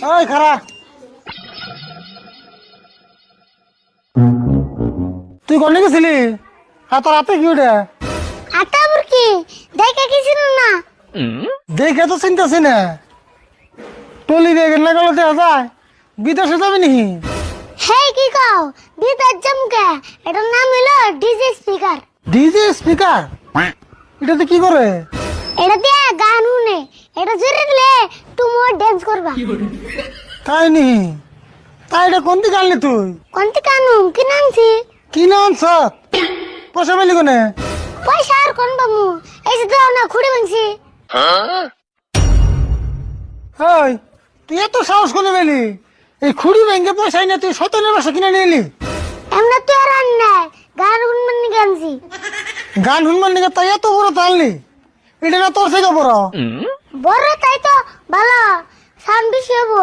ওই খারা, তুই কোনে গেছিলি? তোর হাতে কি ওটা? আটা বুরকি দেখে কিছু না। দেখে তো চিন্তাছি না। টলি দিয়ে গেলে গেল দেখা যায় বিদেশে যাবি নি? হেই কি কও বিদেশ জমকে? এটার নাম হলো ডিজে স্পিকার। DJ speaker? এটা তো কি করে? এটা দিয়ে গান শুনে, এটা জোরে দিলে তুমি ডান্স করবা। তাই নি? তাই এটা কোন দিকে আনলি তুই? কোনটি কানু কি নামছি? কি না আনছ? পয়সা পেলি কোনে? পয়সা আর কোন বামু, এই যে দাও না খুঁড়ে ভাঙছি। ওই তুই এত সাহস করে পেলি? এই খুঁড়ি ব্যাংকে পয়সা না তুই শয়তানের বাসা কিনে নিয়ে এলি? এমন তো আর না, গান শুনবেন নি গানছি। গান শুনবার নিকে তাই এত বড় তানলি? এটা না তোর থেকে বড়? বড় তাই তো ভালো, সাউন্ড বেশি হবো।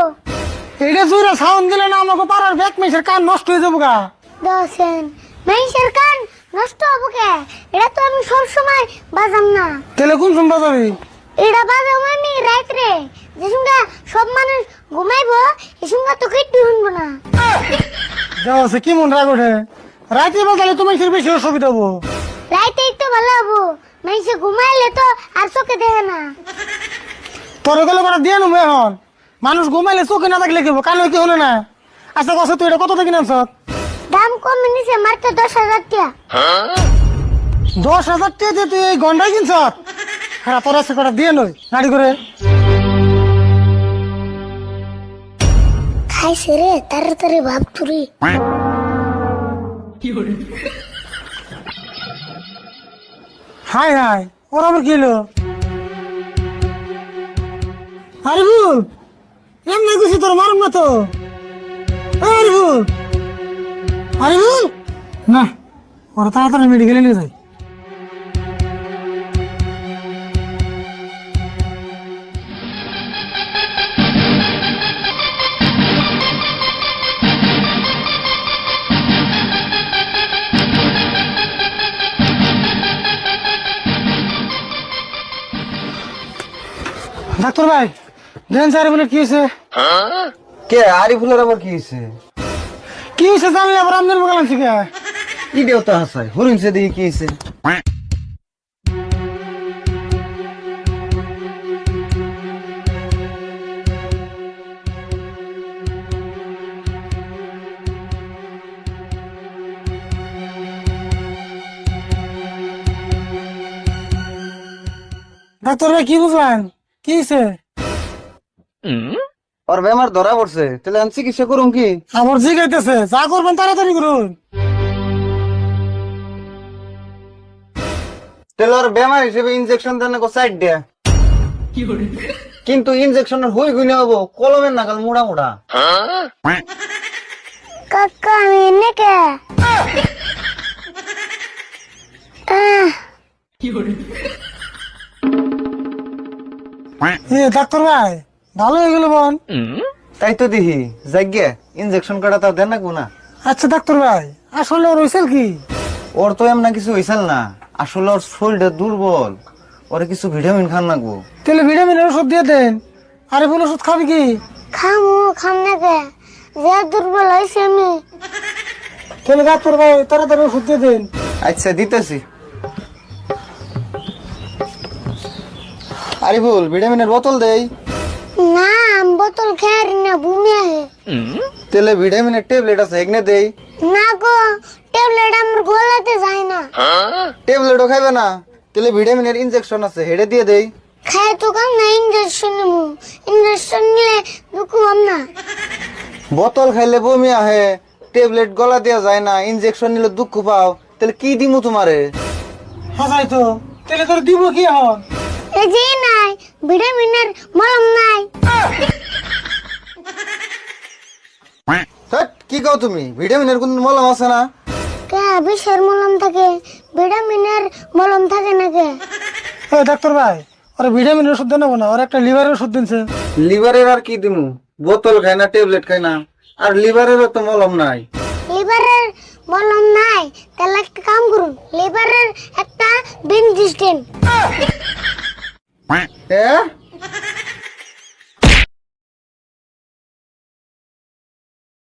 এটা জোরে সাউন্ড দিলে না আমাকে পাড়ার ব্যাক মেসের কান নষ্ট হয়ে যাবো গা। দশেন মাইশের কান নষ্ট হবো কে? এটা তো আমি সব সময় বাজাম না। তাহলে কোন শুনবা যাবি? এটা বাজাম আমি রাত্রে, যে সঙ্গে সব মানুষ ঘুমাইবো, এই সঙ্গে তো কিট্টু শুনবো না। যাও সে কি মন রাগ ওঠে? রাতে বাজালে তোমার বেশি অসুবিধা হবো। রাইতে একটু ভালো হবো, মাইশে ঘুমাইলে তো আর চোখে দেখে না। তোর গেলে করে দিয়ে নেবো এখন। মানুষ ঘুমাইলে চোখে না থাকলে কি হবো, কানে কি হলো না? আচ্ছা কষ্ট তুই এটা কত থেকে নামছ? দাম কম নিছে মাত্র 10,000 টাকা। 10,000 টাকা দিয়ে তুই এই গন্ডাই কিনছ? হ্যাঁ তোর আছে কটা দিয়ে নই গাড়ি করে। খাইছে রে তাড়াতাড়ি ভাব তুরি। হাই হাই ওর আবার কি হলো? আরে ভুল এমনি কিছু তোর মারুম না তো। আরে ভুল, আরে ভুল না, ওরা তাড়াতাড়ি মেডিকেলে নিয়ে যায়। ডাক্তার ভাই দেন স্যার বলে কি হয়েছে? কে আরিফুলের আবার কি হয়েছে? কি হয়েছে জানলে আবার আমদের বগালাম থেকে? কি দেওতা হাসায় হরিণছে দিয়ে কি হয়েছে? ডাক্তার ভাই কি বুঝলেন? কি হয়েছে? ওর বেমার ধরা পড়ছে, তাহলে আমি চিকিৎসা করুম কি? আবার জিগাইতেছে, যা করবেন তাড়াতাড়ি করুন। তাহলে ওর বেমার হিসেবে ইনজেকশন দেন না সাইড দেয়া, কিন্তু ইনজেকশনের হই গুনে হবো কলমের নাগাল মোড়া মোড়া। কাকা আমি নেকে ডাক্তার ভাই ভালো হয়ে গেল বোন। তাই তো দেখি যাইগে ইনজেকশন কাটা তাও দেন না না। আচ্ছা ডাক্তার ভাই আসলে ওর হয়েছিল কি? ওর তো এমন কিছু হয়েছিল না, আসলে ওর শরীরটা দুর্বল, ওরে কিছু ভিটামিন খান লাগবো। তাহলে ভিটামিনের ওষুধ দিয়ে দেন। আরে বল ওষুধ খাবি কি? খাম নাকে, যে দুর্বল হয়েছে আমি। তাহলে ডাক্তার ভাই তাড়াতাড়ি ওষুধ দিয়ে দেন। আচ্ছা দিতেছি। আরিফুল ভিটামিনের বোতল দেই। না বোতল খেয়ে না বমি আহে। তাহলে ভিটামিনের ট্যাবলেট আছে এগনে দেই। না গো, ট্যাবলেট আমার গলাতে যায় না। ট্যাবলেটও খাইবে না? তাহলে ভিটামিনের ইনজেকশন আছে হেডে দিয়ে দেই। খায় তো কাম না, ইঞ্জেকশন নেবো। ইঞ্জেকশন নিলে দুঃখ হম না। বোতল খাইলে বমি আহে, ট্যাবলেট গলা দেওয়া যায় না, ইনজেকশন নিলে দুঃখ পাও, তাহলে কি দিমু তোমারে? হাসাই তো, তাহলে তোর দিব কি এখন? এই যে নাই ভিটামিনের মলম নাই। ধ্যাৎ, কি কও তুমি? ভিটামিনের কোন মলম আছে না? কে বিষের মলম থাকে, ভিটামিনের মলম থাকে না কে? এই ডাক্তার ভাই ওরা ভিটামিনের ওষুধ দেন না, ওর একটা লিভারের ওষুধ দিনছে। লিভারের আর কি দিমু? বোতল খায় না, ট্যাবলেট খায় না, আর লিভারেরও তো মলম নাই। লিভারের মলম নাই, তাহলে একটা কাম করুন, লিভারের একটা বেঞ্জিস্টেন। হ্যাঁ